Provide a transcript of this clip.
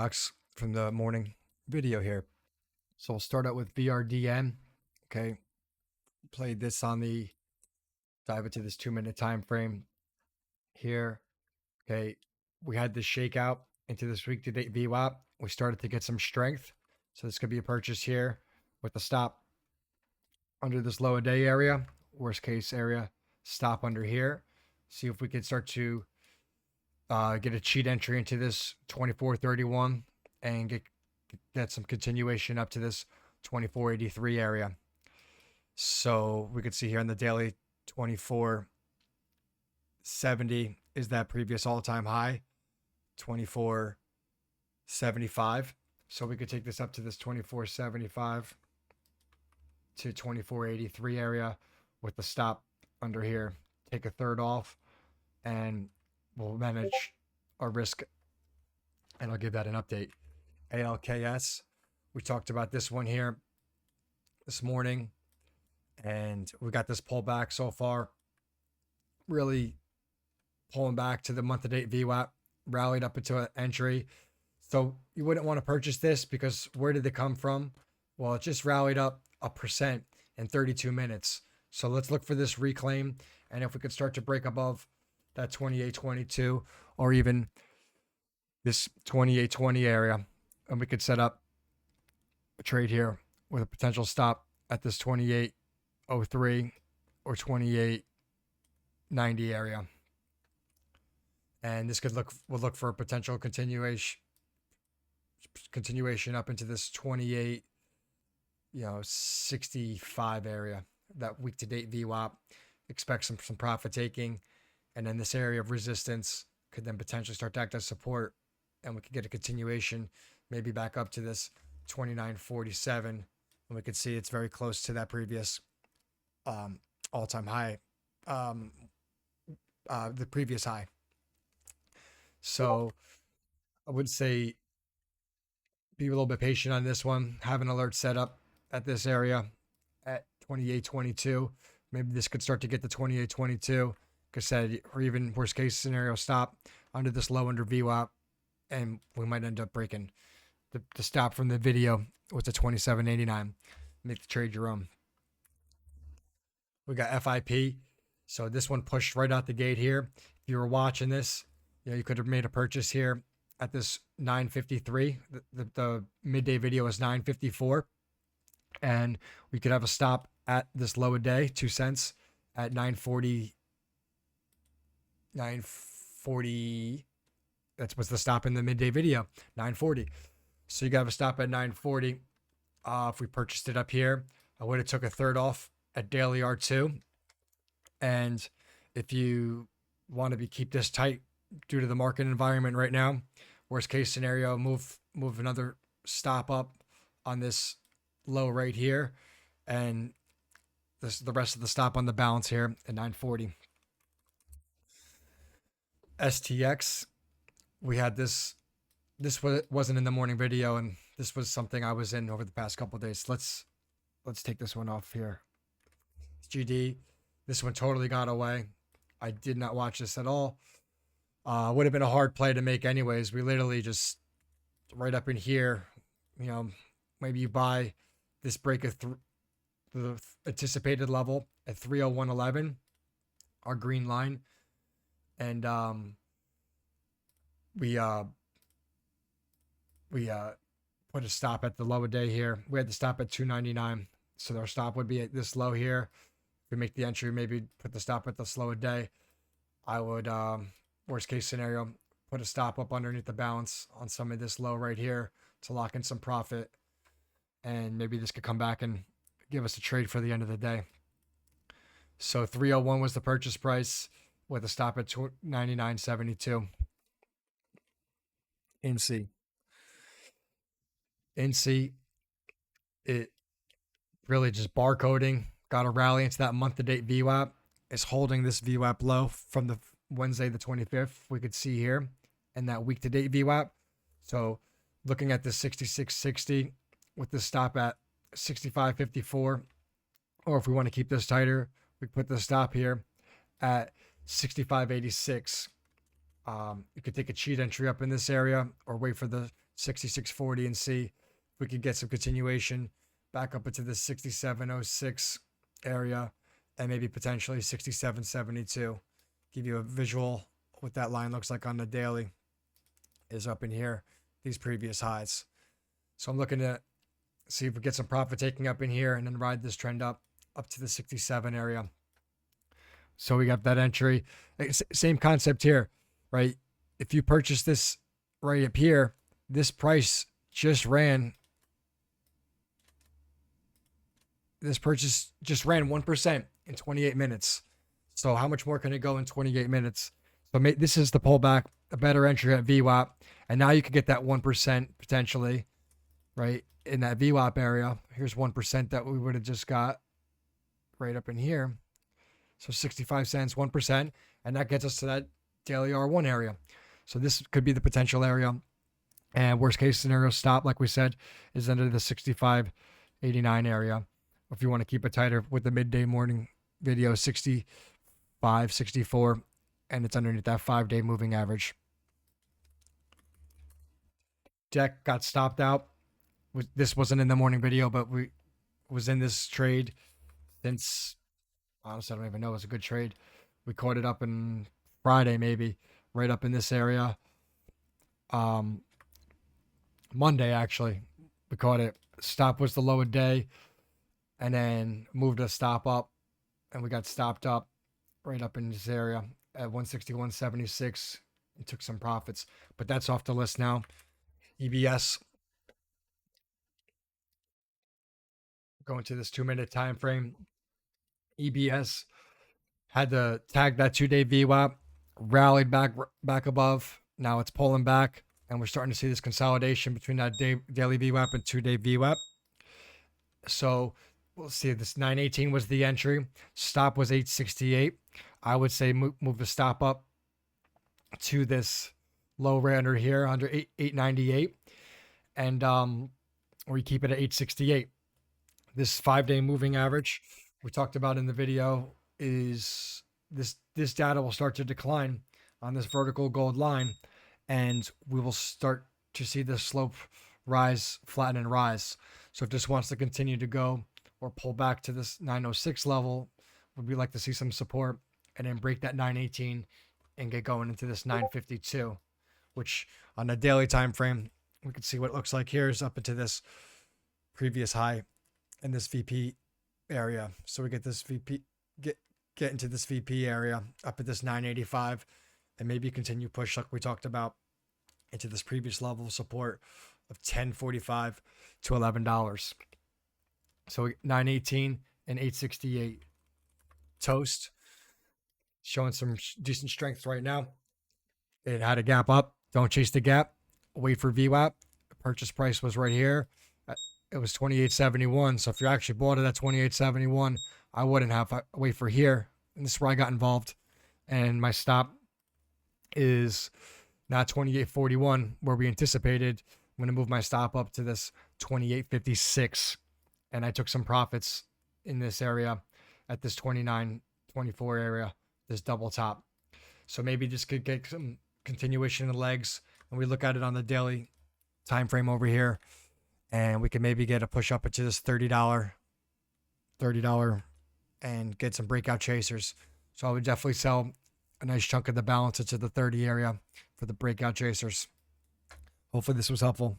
stocks from the morning video here. So we'll start out with VRDN. Okay, played this on the dive into this 2-minute time frame here. Okay, we had this shakeout into this week to date VWAP. We started to get some strength, so this could be a purchase here with a stop under this low a day area. Worst case area, stop under here. See if we could start to get a cheat entry into this 24.31 and get some continuation up to this 24.83 area. So we could see here on the daily 24.70 is that previous all-time high, 24.75. So we could take this up to this 24.75 to 24.83 area with the stop under here. Take a third off and we'll manage our risk, and I'll give that an update. ALKS, we talked about this one here this morning, and we got this pullback so far, really pulling back to the month-to-date VWAP, rallied up into an entry. So you wouldn't want to purchase this because where did it come from? Well, it just rallied up 1% in 32 minutes. So let's look for this reclaim, and if we could start to break above that 28.22 or even this 28.20 area, and we could set up a trade here with a potential stop at this 28.03 or 28.90 area. And this could we'll look for a potential continuation up into this 28.65 area. That week to date VWAP, expect some profit taking, and then this area of resistance could then potentially start to act as support, and we could get a continuation maybe back up to this 29.47, and we could see it's very close to that previous all-time high, the previous high. So I would say be a little bit patient on this one. Have an alert set up at this area at 28.22. Maybe this could start to get to 28.22, like I said, or even worst case scenario, stop under this low under VWAP, and we might end up breaking the stop from the video with the 27.89. Make the trade your own. We got FIP. So this one pushed right out the gate here. If you were watching this, you could have made a purchase here at this 9.53. The midday video is 9.54. And we could have a stop at this low a day, 2 cents at 9.40. 9.40. That was the stop in the midday video, 9.40. So you got to have a stop at 9.40. If we purchased it up here, I would have took a third off at daily R2. And if you want to keep this tight due to the market environment right now, worst case scenario, move another stop up on this low right here, and the rest of the stop on the balance here at 9.40. STX, we had this wasn't in the morning video, and this was something I was in over the past couple of days. Let's take this one off here. GD, this one totally got away. I did not watch this at all. Would have been a hard play to make anyways. We literally just right up in here, maybe you buy this break of the anticipated level at 301.11, our green line, and we put a stop at the low a day here. We had to stop at 299, so our stop would be at this low here. If we make the entry, maybe put the stop at the slow a day. I would worst case scenario, put a stop up underneath the balance on some of this low right here to lock in some profit, and maybe this could come back and give us a trade for the end of the day. So 301 was the purchase price with a stop at 99.72. INCY, it really just barcoding, got a rally into that month-to-date VWAP. It's holding this VWAP low from the Wednesday the 25th, we could see here, and that week-to-date VWAP. So looking at the 66.60 with the stop at 65.54, or if we want to keep this tighter, we put the stop here at 65.86. You could take a cheat entry up in this area or wait for the 66.40 and see if we could get some continuation back up into the 67.06 area and maybe potentially 67.72. Give you a visual what that line looks like on the daily is up in here, these previous highs. So I'm looking to see if we get some profit taking up in here and then ride this trend up to the 67 area. So we got that entry. Same concept here, right? If you purchase this right up here, this price just ran. This purchase just ran 1% in 28 minutes. So how much more can it go in 28 minutes? So this is the pullback, a better entry at VWAP. And now you could get that 1% potentially, right, in that VWAP area. Here's 1% that we would have just got right up in here. So 65 cents, 1. And that gets us to that daily R1 area. So this could be the potential area. And worst case scenario stop, like we said, is under the 65.89 area. If you want to keep it tighter with the midday morning video, 65, 64, and it's underneath that 5-day moving average. Deck got stopped out. This wasn't in the morning video, but we was in this trade since, honestly, I don't even know. It was a good trade. We caught it up in Friday, maybe, right up in this area. Monday, actually, we caught it. Stop was the low of day, and then moved a stop up, and we got stopped up right up in this area at 161.76 and took some profits. But that's off the list now. EBS, going to this 2-minute time frame. EBS had to tag that 2-day VWAP, rallied back above. Now it's pulling back, and we're starting to see this consolidation between that daily VWAP and 2-day VWAP. So we'll see. This 918 was the entry. Stop was 868. I would say move the stop up to this low right under here, under 898, and we keep it at 868. This 5-day moving average we talked about in the video is this data will start to decline on this vertical gold line, and we will start to see the slope rise, flatten, and rise. So if this wants to continue to go or pull back to this 906 level, would we like to see some support and then break that 918 and get going into this 952, which on the daily time frame, we can see what it looks like here is up into this previous high in this VP area. So we get this VP, get into this VP area up at this 985 and maybe continue push like we talked about into this previous level of support of $10.45 to $11. So 918 and 868. Toast showing some decent strength right now. It had a gap up. Don't chase the gap. Wait for VWAP. The purchase price was right here. It was 28.71. So if you actually bought it at 28.71, I wouldn't have. Wait for here. And this is where I got involved. And my stop is not 28.41 where we anticipated. I'm going to move my stop up to this 28.56. And I took some profits in this area at this 29.24 area, this double top. So maybe this could get some continuation in the legs. And we look at it on the daily time frame over here. And we can maybe get a push up into this $30 and get some breakout chasers. So I would definitely sell a nice chunk of the balance into the 30 area for the breakout chasers. Hopefully this was helpful.